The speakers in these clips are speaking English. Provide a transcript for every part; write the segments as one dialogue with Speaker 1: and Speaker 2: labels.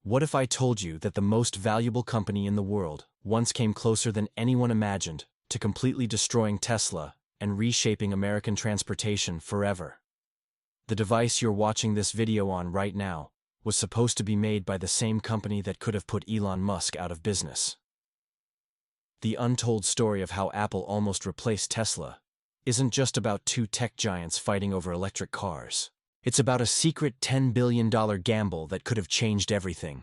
Speaker 1: What if I told you that the most valuable company in the world once came closer than anyone imagined to completely destroying Tesla and reshaping American transportation forever? The device you're watching this video on right now was supposed to be made by the same company that could have put Elon Musk out of business. The untold story of how Apple almost replaced Tesla isn't just about two tech giants fighting over electric cars. It's about a secret $10 billion gamble that could have changed everything.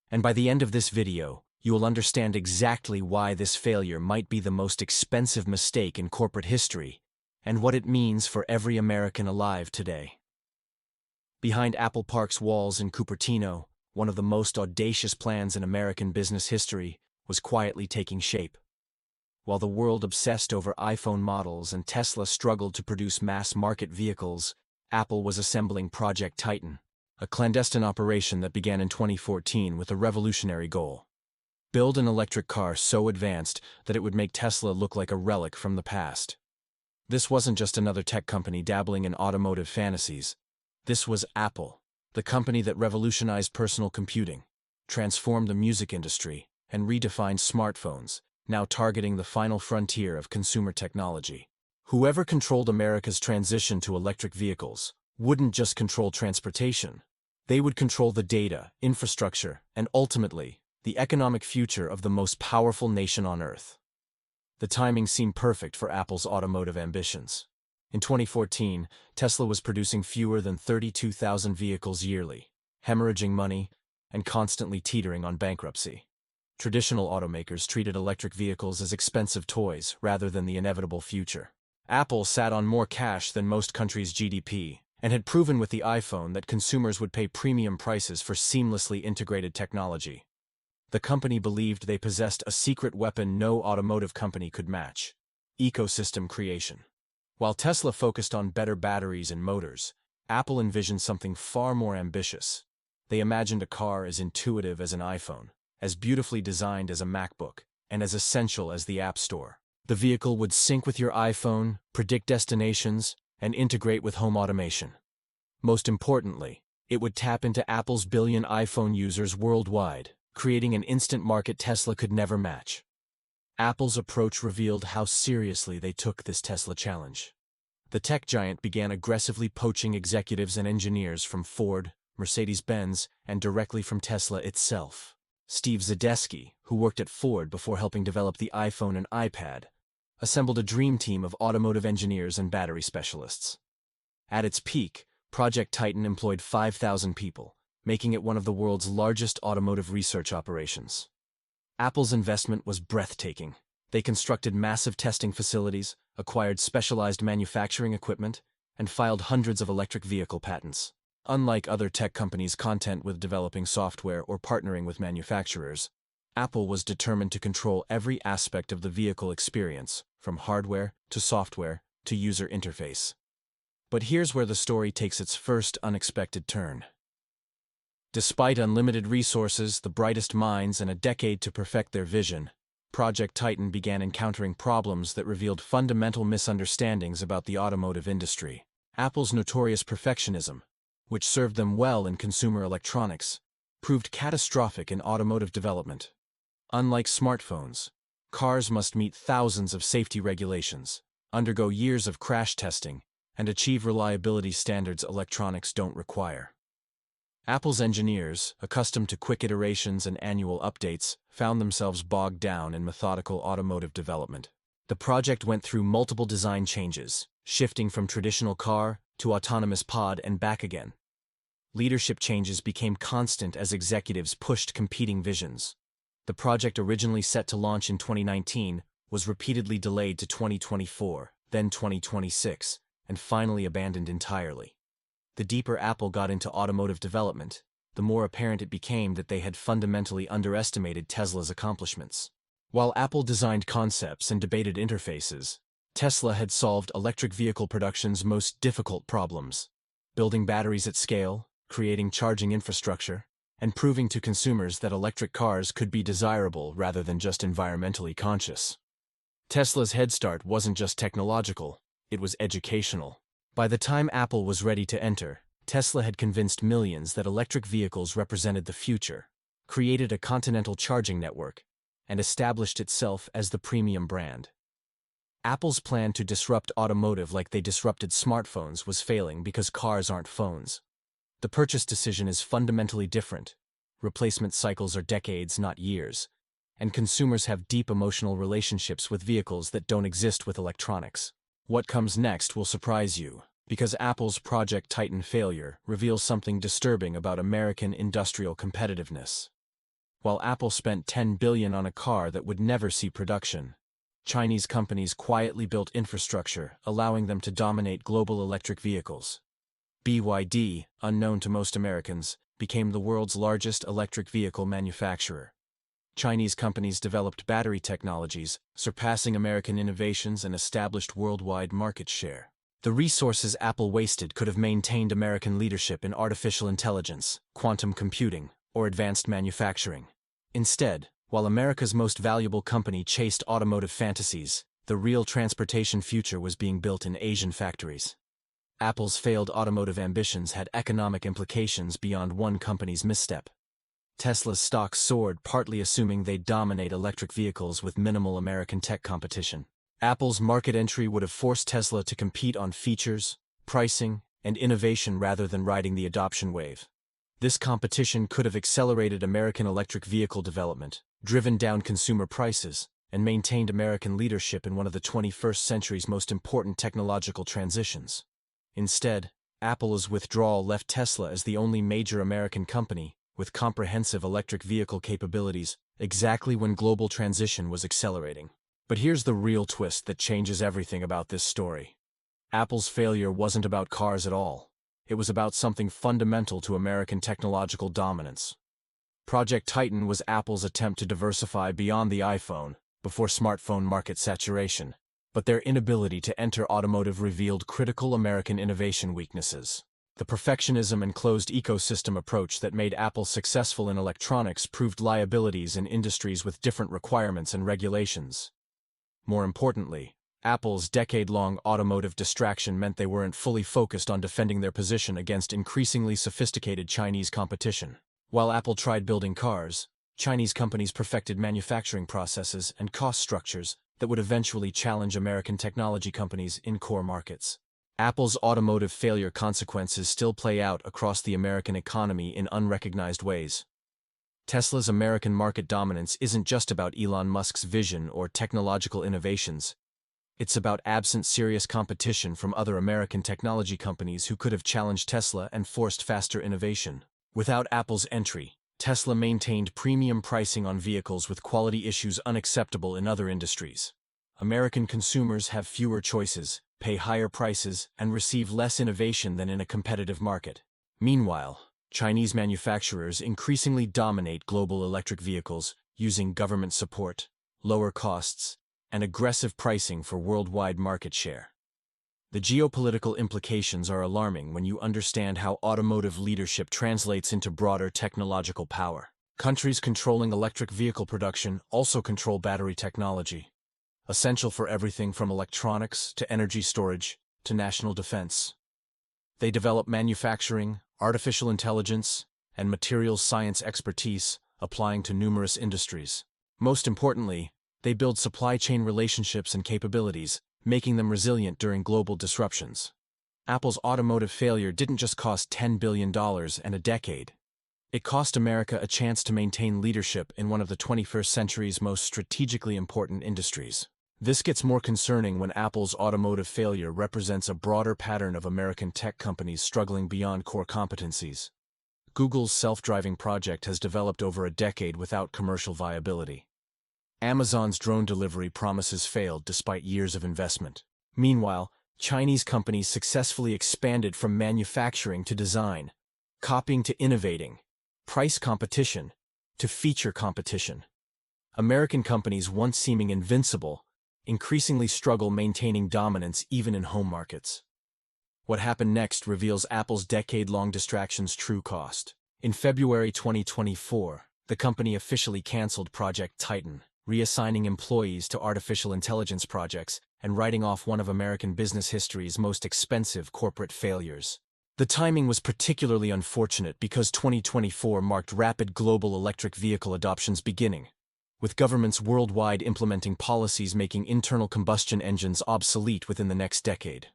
Speaker 1: And by the end of this video, you'll understand exactly why this failure might be the most expensive mistake in corporate history, and what it means for every American alive today. Behind Apple Park's walls in Cupertino, one of the most audacious plans in American business history was quietly taking shape. While the world obsessed over iPhone models and Tesla struggled to produce mass-market vehicles, Apple was assembling Project Titan, a clandestine operation that began in 2014 with a revolutionary goal: build an electric car so advanced that it would make Tesla look like a relic from the past. This wasn't just another tech company dabbling in automotive fantasies. This was Apple, the company that revolutionized personal computing, transformed the music industry, and redefined smartphones, now targeting the final frontier of consumer technology. Whoever controlled America's transition to electric vehicles wouldn't just control transportation. They would control the data, infrastructure, and ultimately, the economic future of the most powerful nation on Earth. The timing seemed perfect for Apple's automotive ambitions. In 2014, Tesla was producing fewer than 32,000 vehicles yearly, hemorrhaging money, and constantly teetering on bankruptcy. Traditional automakers treated electric vehicles as expensive toys rather than the inevitable future. Apple sat on more cash than most countries' GDP, and had proven with the iPhone that consumers would pay premium prices for seamlessly integrated technology. The company believed they possessed a secret weapon no automotive company could match: ecosystem creation. While Tesla focused on better batteries and motors, Apple envisioned something far more ambitious. They imagined a car as intuitive as an iPhone, as beautifully designed as a MacBook, and as essential as the App Store. The vehicle would sync with your iPhone, predict destinations, and integrate with home automation. Most importantly, it would tap into Apple's billion iPhone users worldwide, creating an instant market Tesla could never match. Apple's approach revealed how seriously they took this Tesla challenge. The tech giant began aggressively poaching executives and engineers from Ford, Mercedes-Benz, and directly from Tesla itself. Steve Zadesky, who worked at Ford before helping develop the iPhone and iPad, assembled a dream team of automotive engineers and battery specialists. At its peak, Project Titan employed 5,000 people, making it one of the world's largest automotive research operations. Apple's investment was breathtaking. They constructed massive testing facilities, acquired specialized manufacturing equipment, and filed hundreds of electric vehicle patents. Unlike other tech companies content with developing software or partnering with manufacturers, Apple was determined to control every aspect of the vehicle experience, from hardware to software to user interface. But here's where the story takes its first unexpected turn. Despite unlimited resources, the brightest minds, and a decade to perfect their vision, Project Titan began encountering problems that revealed fundamental misunderstandings about the automotive industry. Apple's notorious perfectionism, which served them well in consumer electronics, proved catastrophic in automotive development. Unlike smartphones, cars must meet thousands of safety regulations, undergo years of crash testing, and achieve reliability standards electronics don't require. Apple's engineers, accustomed to quick iterations and annual updates, found themselves bogged down in methodical automotive development. The project went through multiple design changes, shifting from traditional car to autonomous pod and back again. Leadership changes became constant as executives pushed competing visions. The project, originally set to launch in 2019, was repeatedly delayed to 2024, then 2026, and finally abandoned entirely. The deeper Apple got into automotive development, the more apparent it became that they had fundamentally underestimated Tesla's accomplishments. While Apple designed concepts and debated interfaces, Tesla had solved electric vehicle production's most difficult problems: building batteries at scale, creating charging infrastructure, and proving to consumers that electric cars could be desirable rather than just environmentally conscious. Tesla's head start wasn't just technological, it was educational. By the time Apple was ready to enter, Tesla had convinced millions that electric vehicles represented the future. created a continental charging network, and established itself as the premium brand. Apple's plan to disrupt automotive like they disrupted smartphones was failing because cars aren't phones. The purchase decision is fundamentally different. Replacement cycles are decades, not years, and consumers have deep emotional relationships with vehicles that don't exist with electronics. What comes next will surprise you, because Apple's Project Titan failure reveals something disturbing about American industrial competitiveness. While Apple spent $10 billion on a car that would never see production, Chinese companies quietly built infrastructure, allowing them to dominate global electric vehicles. BYD, unknown to most Americans, became the world's largest electric vehicle manufacturer. Chinese companies developed battery technologies, surpassing American innovations, and established worldwide market share. The resources Apple wasted could have maintained American leadership in artificial intelligence, quantum computing, or advanced manufacturing. Instead, while America's most valuable company chased automotive fantasies, the real transportation future was being built in Asian factories. Apple's failed automotive ambitions had economic implications beyond one company's misstep. Tesla's stock soared, partly assuming they'd dominate electric vehicles with minimal American tech competition. Apple's market entry would have forced Tesla to compete on features, pricing, and innovation rather than riding the adoption wave. This competition could have accelerated American electric vehicle development, driven down consumer prices, and maintained American leadership in one of the 21st century's most important technological transitions. Instead, Apple's withdrawal left Tesla as the only major American company with comprehensive electric vehicle capabilities exactly when global transition was accelerating. But here's the real twist that changes everything about this story. Apple's failure wasn't about cars at all. It was about something fundamental to American technological dominance. Project Titan was Apple's attempt to diversify beyond the iPhone, before smartphone market saturation, but their inability to enter automotive revealed critical American innovation weaknesses. The perfectionism and closed ecosystem approach that made Apple successful in electronics proved liabilities in industries with different requirements and regulations. More importantly, Apple's decade-long automotive distraction meant they weren't fully focused on defending their position against increasingly sophisticated Chinese competition. While Apple tried building cars, Chinese companies perfected manufacturing processes and cost structures that would eventually challenge American technology companies in core markets. Apple's automotive failure consequences still play out across the American economy in unrecognized ways. Tesla's American market dominance isn't just about Elon Musk's vision or technological innovations. It's about absent serious competition from other American technology companies who could have challenged Tesla and forced faster innovation. Without Apple's entry, Tesla maintained premium pricing on vehicles with quality issues unacceptable in other industries. American consumers have fewer choices, pay higher prices, and receive less innovation than in a competitive market. Meanwhile, Chinese manufacturers increasingly dominate global electric vehicles using government support, lower costs, and aggressive pricing for worldwide market share. The geopolitical implications are alarming when you understand how automotive leadership translates into broader technological power. Countries controlling electric vehicle production also control battery technology, essential for everything from electronics to energy storage to national defense. They develop manufacturing, artificial intelligence, and materials science expertise, applying to numerous industries. Most importantly, they build supply chain relationships and capabilities, making them resilient during global disruptions. Apple's automotive failure didn't just cost $10 billion and a decade. It cost America a chance to maintain leadership in one of the 21st century's most strategically important industries. This gets more concerning when Apple's automotive failure represents a broader pattern of American tech companies struggling beyond core competencies. Google's self-driving project has developed over a decade without commercial viability. Amazon's drone delivery promises failed despite years of investment. Meanwhile, Chinese companies successfully expanded from manufacturing to design, copying to innovating, price competition to feature competition. American companies, once seeming invincible, increasingly struggle maintaining dominance even in home markets. What happened next reveals Apple's decade-long distraction's true cost. In February 2024, the company officially canceled Project Titan, reassigning employees to artificial intelligence projects and writing off one of American business history's most expensive corporate failures. The timing was particularly unfortunate because 2024 marked rapid global electric vehicle adoption's beginning, with governments worldwide implementing policies making internal combustion engines obsolete within the next decade.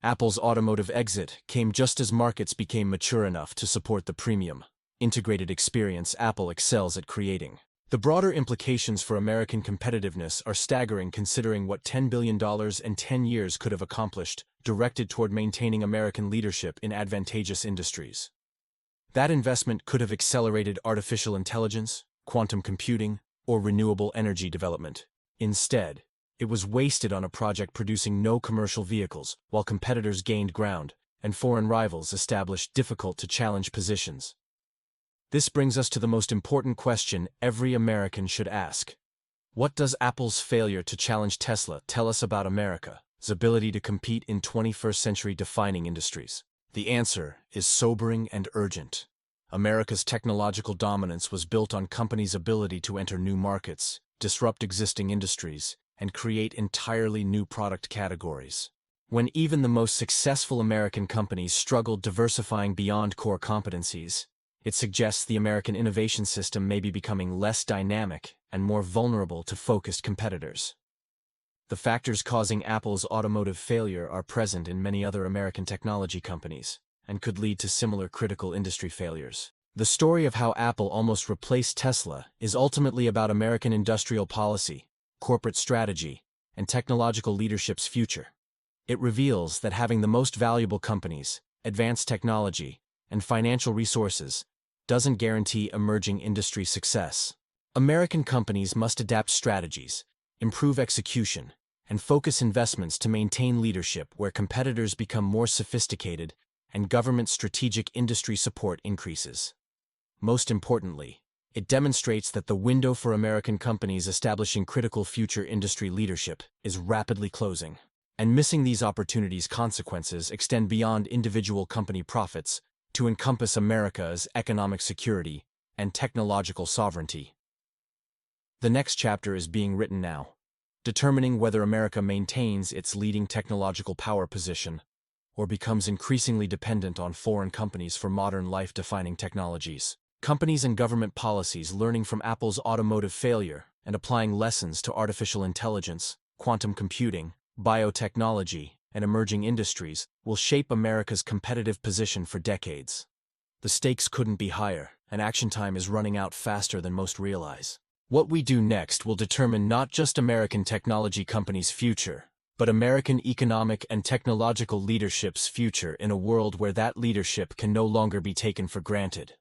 Speaker 1: Apple's automotive exit came just as markets became mature enough to support the premium, integrated experience Apple excels at creating. The broader implications for American competitiveness are staggering considering what $10 billion in 10 years could have accomplished, directed toward maintaining American leadership in advantageous industries. That investment could have accelerated artificial intelligence, quantum computing, or renewable energy development. Instead, it was wasted on a project producing no commercial vehicles, while competitors gained ground, and foreign rivals established difficult-to-challenge positions. This brings us to the most important question every American should ask. What does Apple's failure to challenge Tesla tell us about America's ability to compete in 21st century defining industries? The answer is sobering and urgent. America's technological dominance was built on companies' ability to enter new markets, disrupt existing industries, and create entirely new product categories. When even the most successful American companies struggled diversifying beyond core competencies, it suggests the American innovation system may be becoming less dynamic and more vulnerable to focused competitors. The factors causing Apple's automotive failure are present in many other American technology companies, and could lead to similar critical industry failures. The story of how Apple almost replaced Tesla is ultimately about American industrial policy, corporate strategy, and technological leadership's future. It reveals that having the most valuable companies, advanced technology, and financial resources doesn't guarantee emerging industry success. American companies must adapt strategies, improve execution, and focus investments to maintain leadership where competitors become more sophisticated and government strategic industry support increases. Most importantly, it demonstrates that the window for American companies establishing critical future industry leadership is rapidly closing. And missing these opportunities' consequences extend beyond individual company profits to encompass America's economic security and technological sovereignty. The next chapter is being written now, determining whether America maintains its leading technological power position or becomes increasingly dependent on foreign companies for modern life-defining technologies. Companies and government policies learning from Apple's automotive failure and applying lessons to artificial intelligence, quantum computing, biotechnology, and emerging industries will shape America's competitive position for decades. The stakes couldn't be higher, and action time is running out faster than most realize. What we do next will determine not just American technology companies' future, but American economic and technological leadership's future in a world where that leadership can no longer be taken for granted.